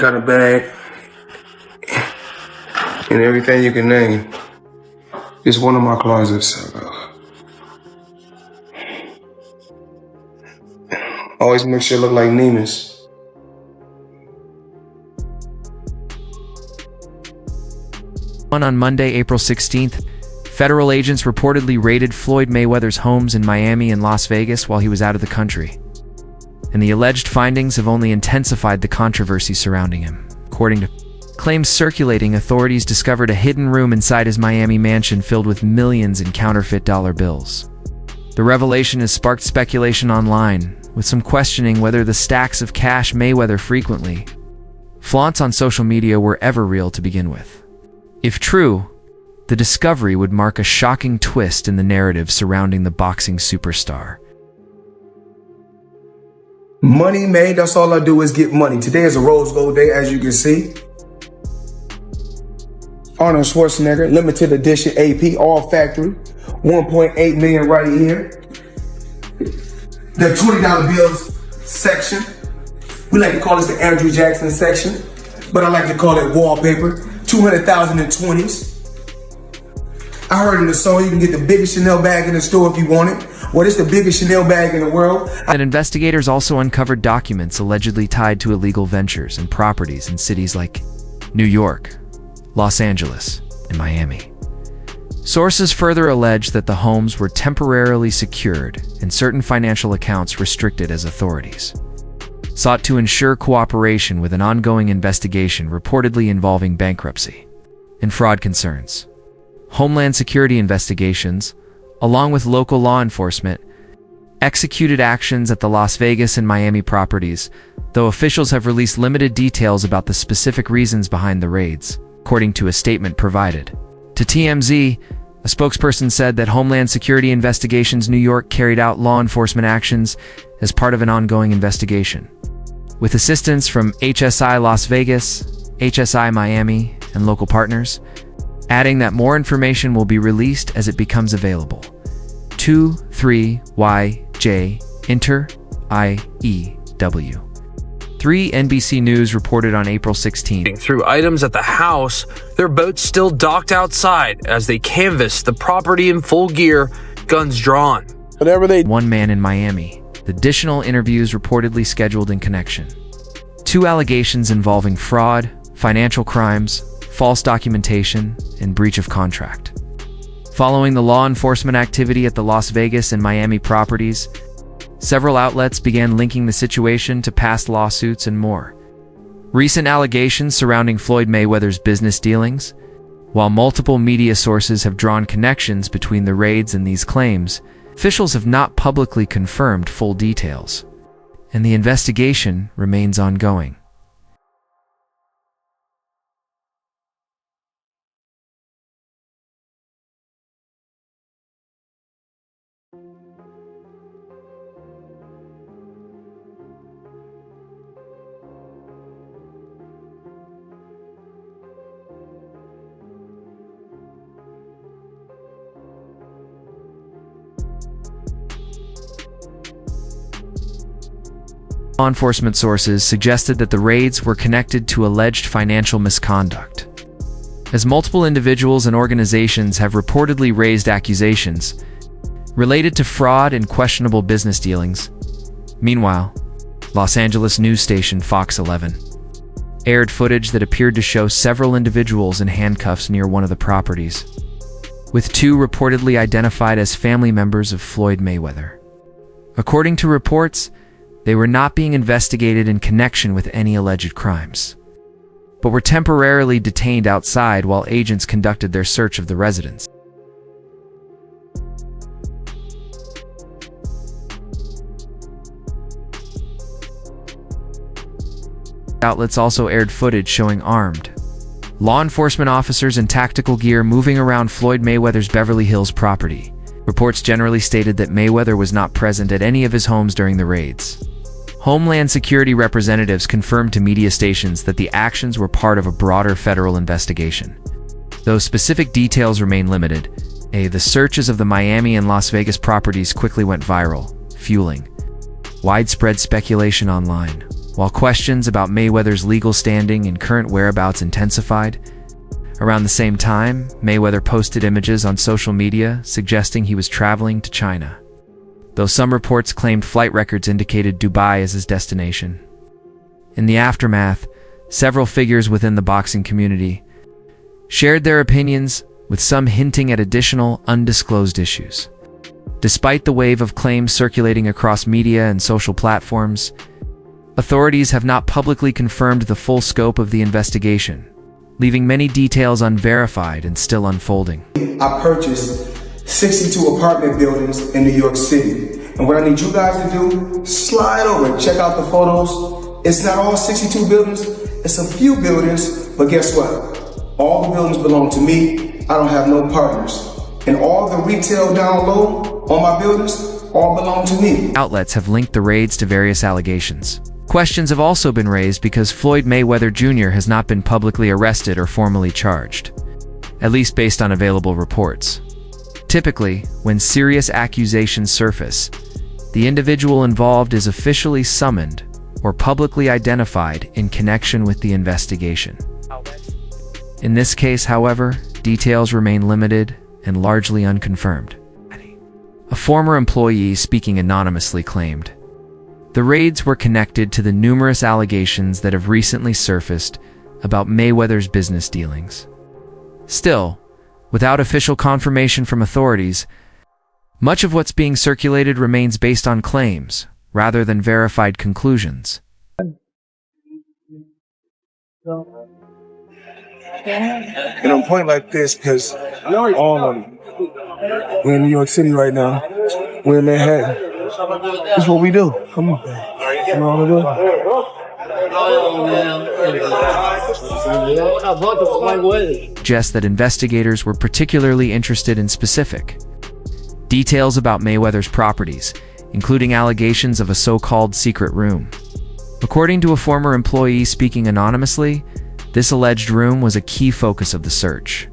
Got a bag and everything you can name. It's one of my closets. Always make sure it look like Neiman's. On Monday, April 16th, federal agents reportedly raided Floyd Mayweather's homes in Miami and Las Vegas while he was out of the country. And the alleged findings have only intensified the controversy surrounding him. According to claims circulating, authorities discovered a hidden room inside his Miami mansion filled with millions in counterfeit dollar bills. The revelation has sparked speculation online, with some questioning whether the stacks of cash Mayweather frequently flaunts on social media were ever real to begin with. If true, the discovery would mark a shocking twist in the narrative surrounding the boxing superstar. Money made, that's all I do is get money. Today is a rose gold day, as you can see. Arnold Schwarzenegger, limited edition AP, all factory. 1.8 million right here. The $20 bills section. We like to call this the Andrew Jackson section, but I like to call it wallpaper. 200,000 in 20s. I heard in the song you can get the biggest Chanel bag in the store if you want it. Well, it's the biggest Chanel bag in the world. And investigators also uncovered documents allegedly tied to illegal ventures and properties in cities like New York, Los Angeles, and Miami. Sources further allege that the homes were temporarily secured and certain financial accounts restricted as authorities sought to ensure cooperation with an ongoing investigation reportedly involving bankruptcy and fraud concerns. Homeland Security investigations, along with local law enforcement, executed actions at the Las Vegas and Miami properties, though officials have released limited details about the specific reasons behind the raids, according to a statement provided to TMZ. A spokesperson said that Homeland Security Investigations New York carried out law enforcement actions as part of an ongoing investigation, with assistance from HSI Las Vegas, HSI Miami, and local partners, adding that more information will be released as it becomes available. 23YJ Inter IEW. 3 NBC News reported on April 16th. Through items at the house, their boats still docked outside as they canvassed the property in full gear, guns drawn. One man in Miami. Additional interviews reportedly scheduled in connection. 2 allegations involving fraud, financial crimes, false documentation, and breach of contract. Following the law enforcement activity at the Las Vegas and Miami properties, several outlets began linking the situation to past lawsuits and more recent allegations surrounding Floyd Mayweather's business dealings. While multiple media sources have drawn connections between the raids and these claims, officials have not publicly confirmed full details, and the investigation remains ongoing. Law enforcement sources suggested that the raids were connected to alleged financial misconduct, as multiple individuals and organizations have reportedly raised accusations related to fraud and questionable business dealings. Meanwhile, Los Angeles news station Fox 11 aired footage that appeared to show several individuals in handcuffs near one of the properties, with 2 reportedly identified as family members of Floyd Mayweather. According to reports, they were not being investigated in connection with any alleged crimes, but were temporarily detained outside while agents conducted their search of the residence. Outlets also aired footage showing armed law enforcement officers in tactical gear moving around Floyd Mayweather's Beverly Hills property. Reports generally stated that Mayweather was not present at any of his homes during the raids. Homeland Security representatives confirmed to media stations that the actions were part of a broader federal investigation, though specific details remain limited. The searches of the Miami and Las Vegas properties quickly went viral, fueling widespread speculation online, while questions about Mayweather's legal standing and current whereabouts intensified. Around the same time, Mayweather posted images on social media suggesting he was traveling to China, though some reports claimed flight records indicated Dubai as his destination. In the aftermath, several figures within the boxing community shared their opinions, with some hinting at additional undisclosed issues. Despite the wave of claims circulating across media and social platforms, authorities have not publicly confirmed the full scope of the investigation, leaving many details unverified and still unfolding. I purchased 62 apartment buildings in New York City. And what I need you guys to do, slide over, check out the photos. It's not all 62 buildings, it's a few buildings, but guess what? All the buildings belong to me. I don't have no partners. And all the retail down low on my buildings all belong to me. Outlets have linked the raids to various allegations. Questions have also been raised because Floyd Mayweather Jr. has not been publicly arrested or formally charged, at least based on available reports. Typically, when serious accusations surface, the individual involved is officially summoned or publicly identified in connection with the investigation. In this case, however, details remain limited and largely unconfirmed. A former employee speaking anonymously claimed, "The raids were connected to the numerous allegations that have recently surfaced about Mayweather's business dealings." Still, without official confirmation from authorities, much of what's being circulated remains based on claims rather than verified conclusions. And I'm pointing like this because all of them, we're in New York City right now. We're in Manhattan. That's what we do. Come on. You know what I'm doing? Suggests that investigators were particularly interested in specific details about Mayweather's properties, including allegations of a so-called secret room. According to a former employee speaking anonymously, this alleged room was a key focus of the search.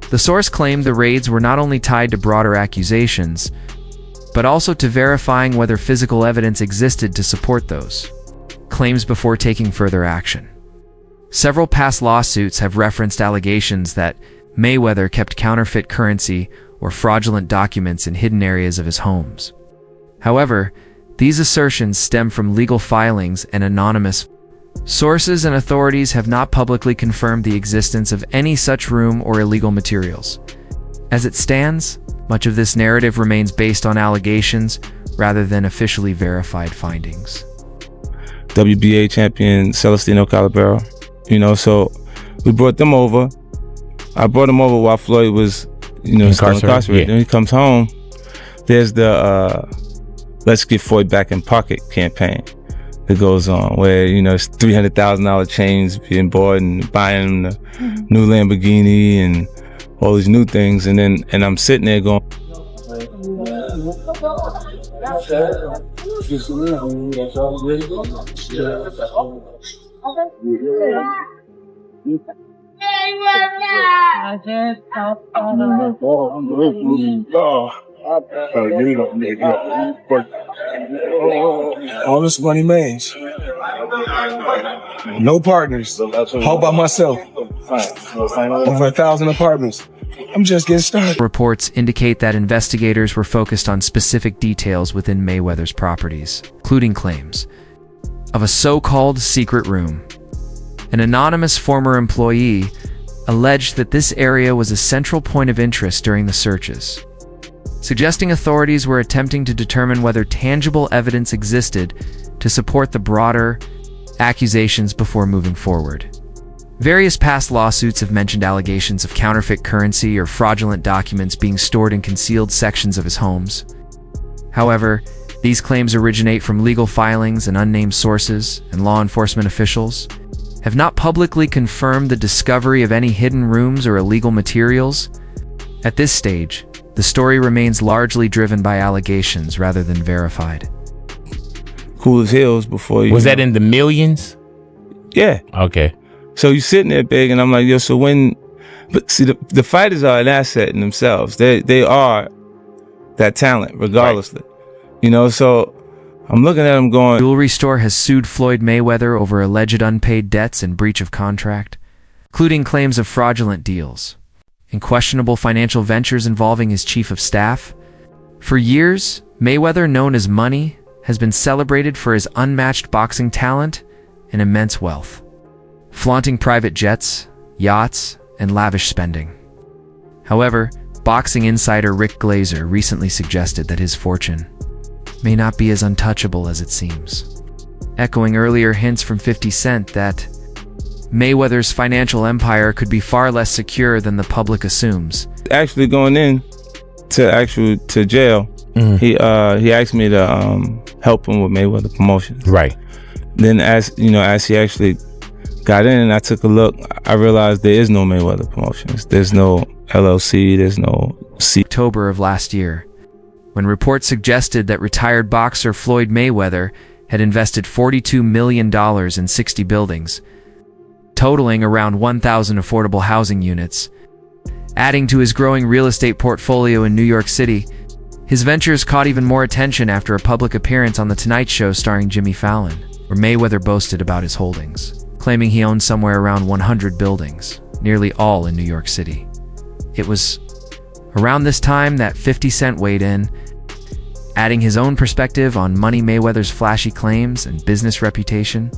The source claimed the raids were not only tied to broader accusations, but also to verifying whether physical evidence existed to support those claims before taking further action. Several past lawsuits have referenced allegations that Mayweather kept counterfeit currency or fraudulent documents in hidden areas of his homes. However, these assertions stem from legal filings and anonymous sources, and authorities have not publicly confirmed the existence of any such room or illegal materials. As it stands, much of this narrative remains based on allegations rather than officially verified findings. WBA champion Celestino Calabero, so we brought them over. I brought him over while Floyd was, still incarcerated. Yeah. Then he comes home. There's the Let's Get Floyd Back in Pocket campaign that goes on, where it's $300,000 chains being bought and buying the new Lamborghini and all these new things, and I'm sitting there going, All this money made. No partners. All by myself. Over 1,000 apartments. I'm just getting started. Reports indicate that investigators were focused on specific details within Mayweather's properties, including claims of a so-called secret room. An anonymous former employee alleged that this area was a central point of interest during the searches, suggesting authorities were attempting to determine whether tangible evidence existed to support the broader accusations before moving forward. Various past lawsuits have mentioned allegations of counterfeit currency or fraudulent documents being stored in concealed sections of his homes. However, these claims originate from legal filings and unnamed sources, and law enforcement officials have not publicly confirmed the discovery of any hidden rooms or illegal materials. At this stage, the story remains largely driven by allegations rather than verified. cool as hills before you. Was that in the millions? Yeah. Okay. So you sitting there big, and I'm like, yo, so when, but see, the fighters are an asset in themselves. They are that talent, regardlessly. Right. So I'm looking at him going, Jewelry store has sued Floyd Mayweather over alleged unpaid debts and breach of contract, including claims of fraudulent deals and questionable financial ventures involving his chief of staff. For years, Mayweather, known as Money, has been celebrated for his unmatched boxing talent and immense wealth, flaunting private jets, yachts, and lavish spending. However, boxing insider Rick Glazer recently suggested that his fortune may not be as untouchable as it seems, echoing earlier hints from 50 Cent that Mayweather's financial empire could be far less secure than the public assumes. actually going in to jail, he asked me to help him with Mayweather Promotions. Right. Then as he actually got in and I took a look, I realized there is no Mayweather Promotions. There's no LLC, there's no C. October of last year, when reports suggested that retired boxer Floyd Mayweather had invested $42 million in 60 buildings, totaling around 1,000 affordable housing units. Adding to his growing real estate portfolio in New York City, his ventures caught even more attention after a public appearance on The Tonight Show starring Jimmy Fallon, where Mayweather boasted about his holdings, claiming he owned somewhere around 100 buildings, nearly all in New York City. It was around this time that 50 Cent weighed in, adding his own perspective on Money Mayweather's flashy claims and business reputation.